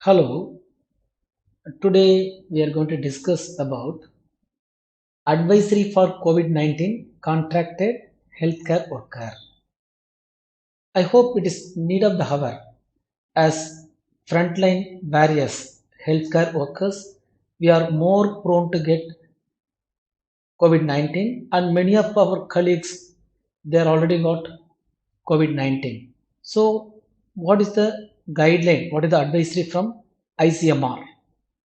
Hello, today we are going to discuss about advisory for COVID-19 contracted healthcare worker. I hope it is need of the hour as frontline various healthcare workers. We are more prone to get COVID-19 and many of our colleagues they are already got COVID-19. So what is the guideline? What is the advisory from ICMR,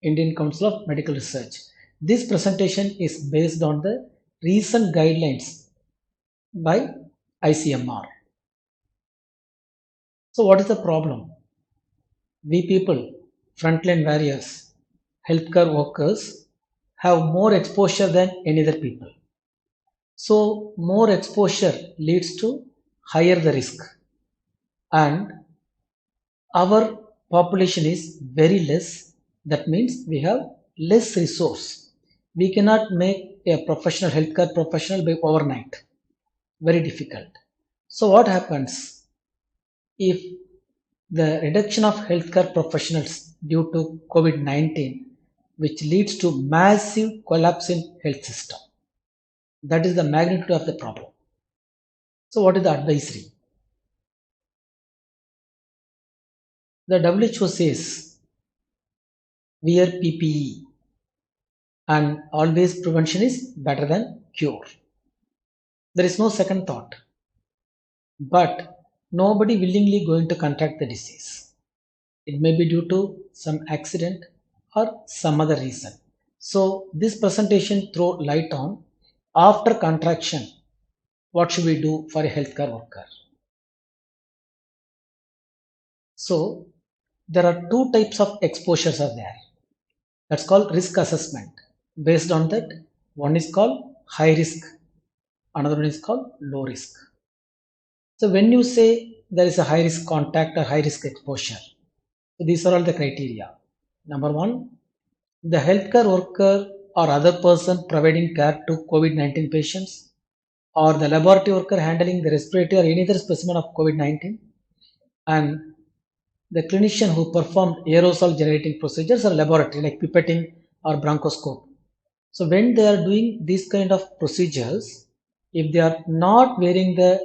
Indian Council of Medical Research? This presentation is based on the recent guidelines by ICMR. So what is the problem? We people, frontline warriors, healthcare workers have more exposure than any other people. So more exposure leads to higher the risk, and our population is very less. That means we have less resource. We cannot make a professional healthcare professional by overnight. Very difficult. So what happens if the reduction of healthcare professionals due to COVID-19, which leads to massive collapse in health system? That is the magnitude of the problem. So what is the advisory? The WHO says wear PPE and always prevention is better than cure. There is no second thought. But nobody willingly going to contract the disease. It may be due to some accident or some other reason. So this presentation throw light on after contraction, what should we do for a healthcare worker? So there are two types of exposures are there. That's called risk assessment. Based on that, one is called high risk, another one is called low risk. So when you say there is a high risk contact or high risk exposure, so these are all the criteria. Number one, the healthcare worker or other person providing care to COVID-19 patients, or the laboratory worker handling the respiratory or any other specimen of COVID-19, and the clinician who performed aerosol generating procedures or laboratory like pipetting or bronchoscope. So when they are doing these kind of procedures, if they are not wearing the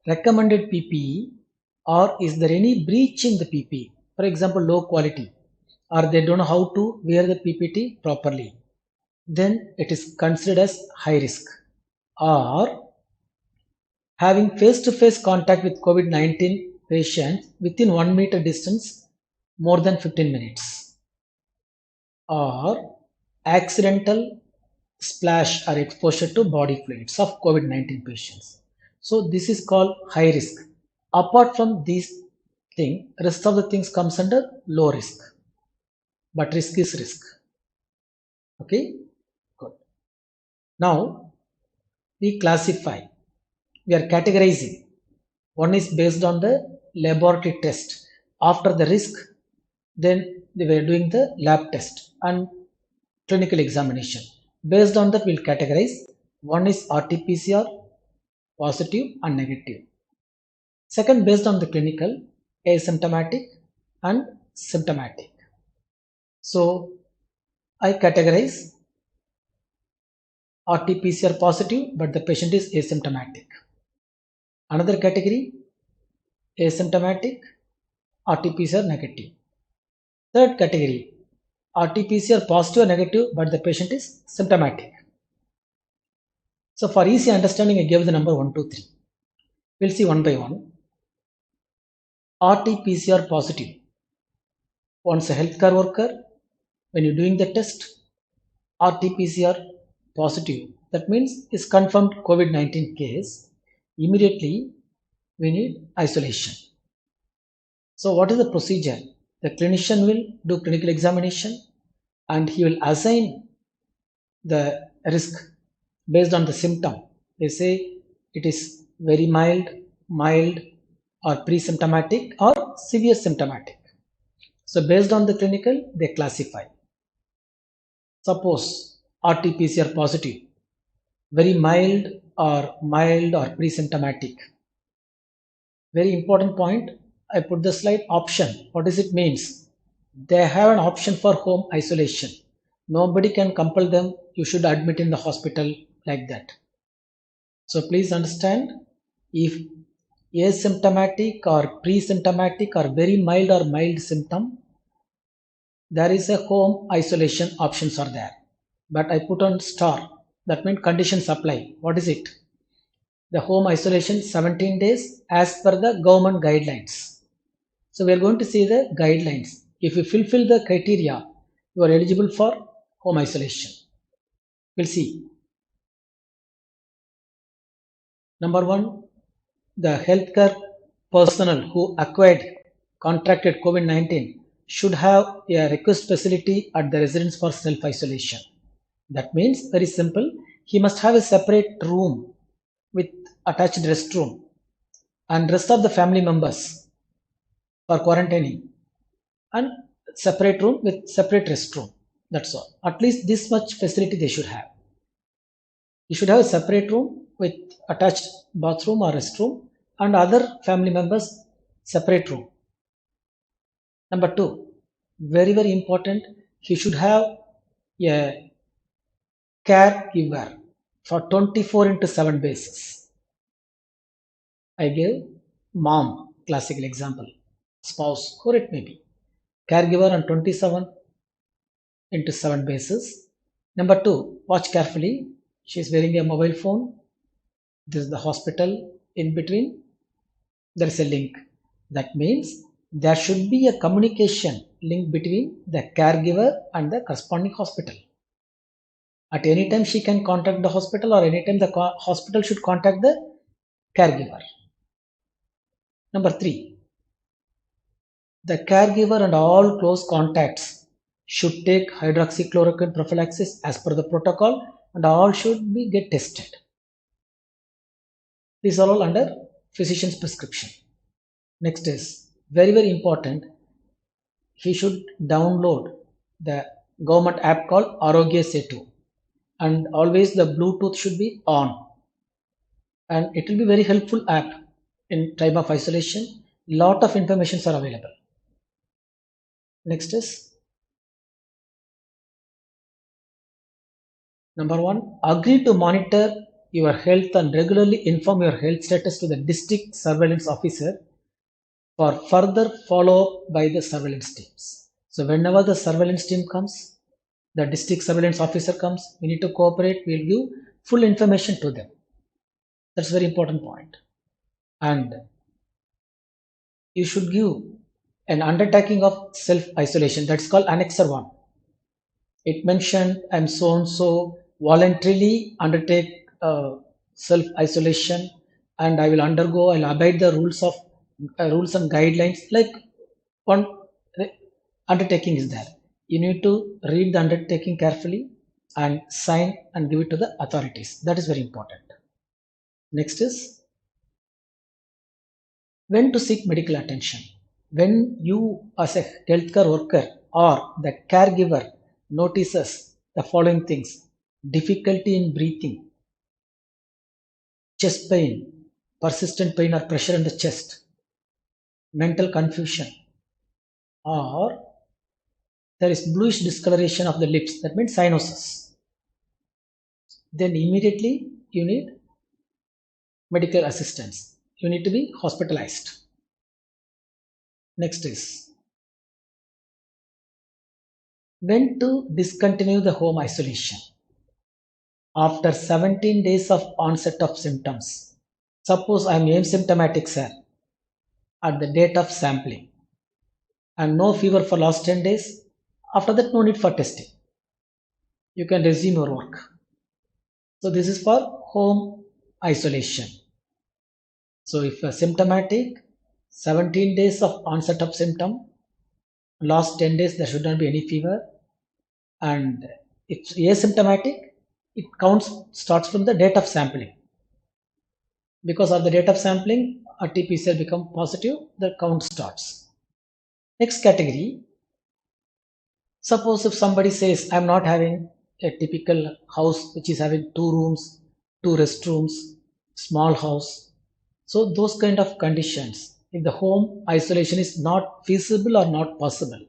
recommended PPE, or is there any breach in the PPE, for example low quality, or they don't know how to wear the PPT properly, then it is considered as high risk. Or having face-to-face contact with COVID-19 patients within 1 meter distance more than 15 minutes, or accidental splash or exposure to body fluids of COVID-19 patients. So this is called high risk. Apart from these things, rest of the things comes under low risk. But risk is risk. Okay, good. Now we classify, we are categorizing. One is based on the laboratory test. After the risk, then they were doing the lab test and clinical examination. Based on that, we'll categorize. One is RT-PCR, positive and negative. Second, based on the clinical, asymptomatic and symptomatic. So I categorize RT-PCR positive, but the patient is asymptomatic. Another category, asymptomatic, RT-PCR negative. Third category, RT-PCR positive or negative, but the patient is symptomatic. So for easy understanding, I gave the number 1, 2, 3. We'll see one by one. RT-PCR positive. Once a healthcare worker, when you're doing the test, RT-PCR positive, that means is confirmed COVID-19 case, immediately we need isolation. So what is the procedure? The clinician will do clinical examination and he will assign the risk based on the symptom. They say it is very mild, mild or pre-symptomatic or severe symptomatic. So based on the clinical, they classify. Suppose RT-PCR positive, very mild or pre-symptomatic. Very important point. I put the slide option. What does it means? they have an option for home isolation. Nobody can compel them, you should admit in the hospital like that. So please understand, if asymptomatic or pre-symptomatic or very mild or mild symptom, there is a home isolation options are there. But I put on star, that means conditions apply. What is it? The home isolation 17 days as per the government guidelines. So we are going to see the guidelines. If you fulfill the criteria, you are eligible for home isolation. We'll see. Number one, the healthcare personnel who contracted COVID-19 should have a request facility at the residence for self-isolation. That means very simple. He must have a separate room with attached restroom, and rest of the family members for quarantining, and separate room with separate restroom. That's all. At least this much facility they should have. You should have a separate room with attached bathroom or restroom, and other family members separate room. Number two, very very important, he should have a caregiver for 24 into 7 basis. I gave mom classical example, spouse, or it may be caregiver on 27 into 7 basis. Number two, watch carefully. She is wearing a mobile phone. This is the hospital. In between, there is a link. That means there should be a communication link between the caregiver and the corresponding hospital. At any time, she can contact the hospital, or anytime the hospital should contact the caregiver. Number three, the caregiver and all close contacts should take hydroxychloroquine prophylaxis as per the protocol, and all should be get tested. These are all under physician's prescription. Next is very very important. He should download the government app called Arogya Setu, and always the Bluetooth should be on, and it will be very helpful app in time of isolation. Lot of informations are available. Next is number one, agree to monitor your health and regularly inform your health status to the district surveillance officer for further follow-up by the surveillance teams. So whenever the surveillance team comes, the district surveillance officer comes, we need to cooperate, we'll give full information to them. That's a very important point. And you should give an undertaking of self-isolation. That's called Annexure 1. It mentioned, I'm so and so voluntarily undertake self-isolation, and I will I'll abide the rules and guidelines. Like one undertaking is there. You need to read the undertaking carefully and sign and give it to the authorities. That is very important. Next is when to seek medical attention. When you as a healthcare worker or the caregiver notices the following things: difficulty in breathing, chest pain, persistent pain or pressure in the chest, mental confusion, or there is bluish discoloration of the lips, that means cyanosis, then immediately you need medical assistance. You need to be hospitalized. Next is when to discontinue the home isolation. After 17 days of onset of symptoms. Suppose I am asymptomatic, sir, at the date of sampling, and no fever for last 10 days. After that, no need for testing. You can resume your work. So this is for home isolation. So if you are symptomatic, 17 days of onset of symptom, last 10 days there should not be any fever, and if asymptomatic, it starts from the date of sampling. Because of the date of sampling, RT-PCR become positive, the count starts. Next category, suppose if somebody says, I'm not having a typical house which is having 2 rooms, 2 restrooms, small house. So those kind of conditions, if the home isolation is not feasible or not possible,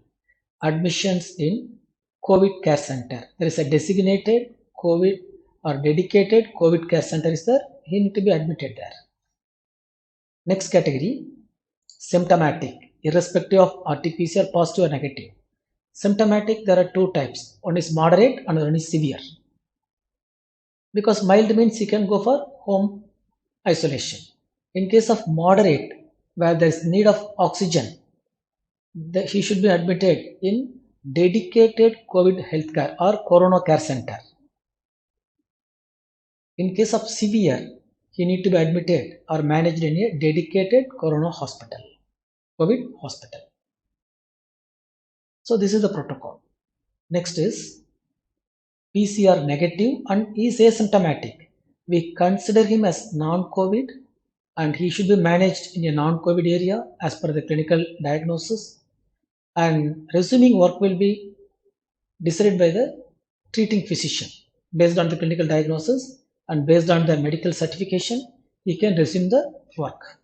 admissions in COVID care center. There is a designated COVID or dedicated COVID care center is there. He need to be admitted there. Next category, symptomatic, irrespective of RT-PCR positive or negative. Symptomatic, there are two types. One is moderate, another one is severe. Because mild means he can go for home isolation. In case of moderate, where there is need of oxygen, he should be admitted in dedicated COVID healthcare or corona care center. In case of severe, he need to be admitted or managed in a dedicated corona hospital, COVID hospital. So this is the protocol. Next is PCR negative and is asymptomatic. We consider him as non-COVID and he should be managed in a non-COVID area as per the clinical diagnosis, and resuming work will be decided by the treating physician based on the clinical diagnosis and based on the medical certification. He can resume the work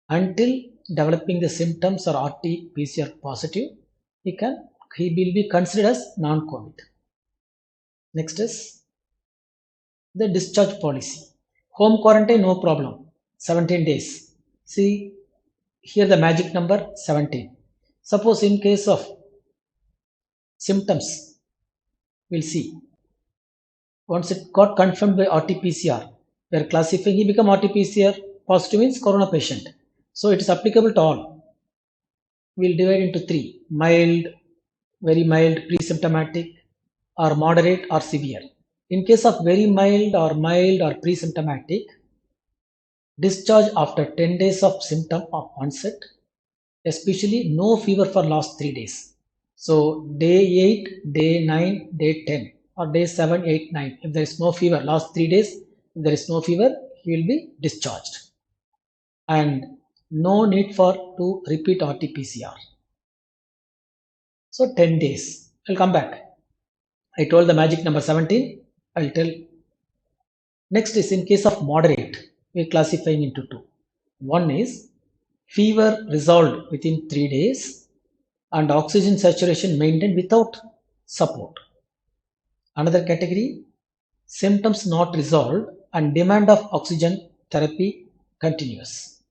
until developing the symptoms or RT-PCR positive. He will be considered as non-COVID. Next is the discharge policy. Home quarantine, no problem, 17 days. See here the magic number 17. Suppose in case of symptoms, we'll see. Once it got confirmed by RT-PCR, we are classifying, he become RT-PCR positive means corona patient. So it is applicable to all. We'll divide into three: mild, very mild, pre-symptomatic, or moderate or severe. In case of very mild or pre-symptomatic, discharge after 10 days of symptom of onset, especially no fever for last 3 days. So day 8, day 9, day 10 or day 7, 8, 9. If there is no fever last 3 days, if there is no fever, he will be discharged. And no need to repeat RT-PCR. So 10 days. I'll come back. I told the magic number 17. I'll tell. Next is in case of moderate, we are classifying into two. One is fever resolved within 3 days and oxygen saturation maintained without support. Another category, symptoms not resolved and demand of oxygen therapy continuous.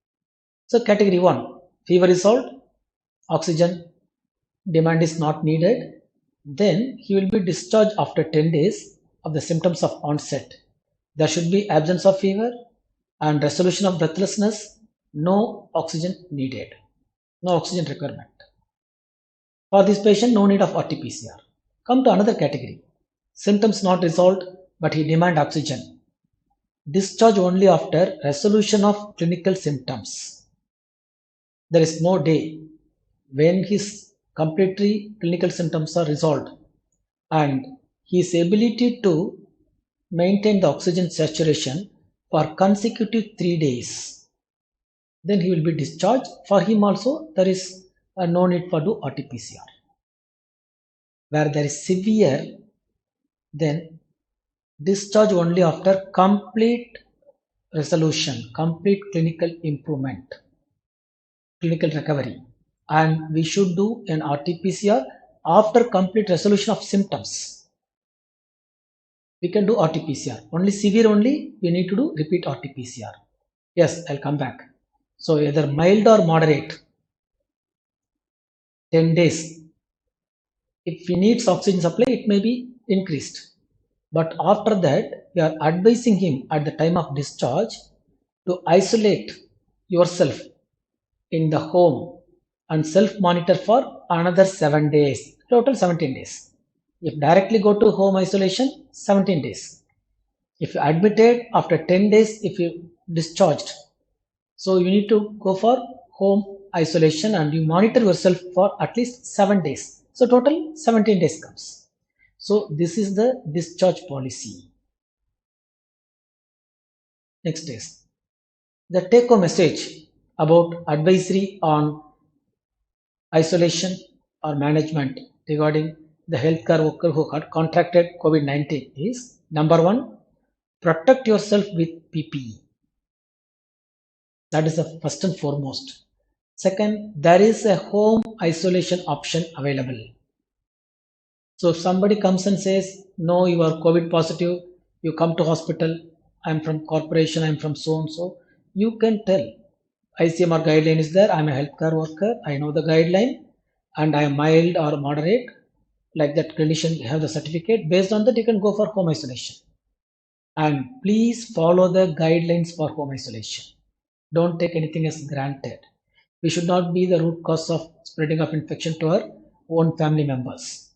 So category 1, fever resolved, oxygen demand is not needed, then he will be discharged after 10 days of the symptoms of onset. There should be absence of fever and resolution of breathlessness, no oxygen needed, no oxygen requirement. For this patient, no need of RT-PCR. Come to another category, symptoms not resolved but he demand oxygen. Discharge only after resolution of clinical symptoms. There is no day when his completely clinical symptoms are resolved and his ability to maintain the oxygen saturation for consecutive 3 days. Then he will be discharged. For him also there is no need for do RT-PCR. Where there is severe, then discharge only after complete resolution, complete clinical improvement, clinical recovery, and we should do an RT-PCR after complete resolution of symptoms. We can do RT-PCR. Only severe only we need to do repeat RT-PCR. Yes, I'll come back. So either mild or moderate, 10 days. If he needs oxygen supply, it may be increased. But after that, we are advising him at the time of discharge to isolate yourself in the home and self-monitor for another 7 days, total 17 days. If directly go to home isolation, 17 days. If you admitted after 10 days, if you discharged, so you need to go for home isolation and you monitor yourself for at least 7 days. So total 17 days comes. So this is the discharge policy. Next is the take-home message about advisory on isolation or management regarding the healthcare worker who had contracted COVID-19 is: number 1, protect yourself with PPE. That is the first and foremost. Second, there is a home isolation option available. So if somebody comes and says, no, you are COVID positive, you come to hospital, I'm from corporation, I'm from so and so, you can tell ICMR guideline is there, I'm a healthcare worker, I know the guideline, and I am mild or moderate, like that clinician have the certificate. Based on that, you can go for home isolation. And please follow the guidelines for home isolation. Don't take anything as granted. We should not be the root cause of spreading of infection to our own family members.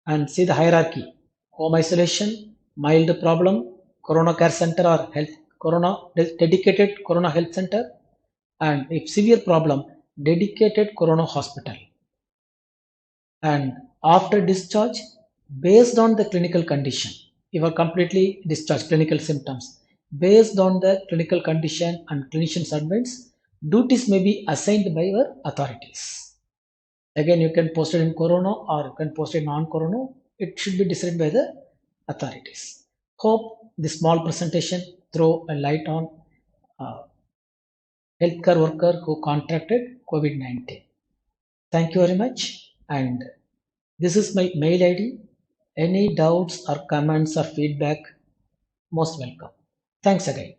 And see the hierarchy: home isolation, mild problem, corona care center or health corona dedicated corona health center, and if severe problem, dedicated corona hospital. And after discharge, based on the clinical condition, you are completely discharged, clinical symptoms, based on the clinical condition and clinician's advice, duties may be assigned by your authorities. Again, you can post it in corona or you can post it non-corona. It should be decided by the authorities. Hope this small presentation throw a light on healthcare worker who contracted COVID-19. Thank you very much, and this is my mail ID. Any doubts or comments or feedback, most welcome. Thanks again.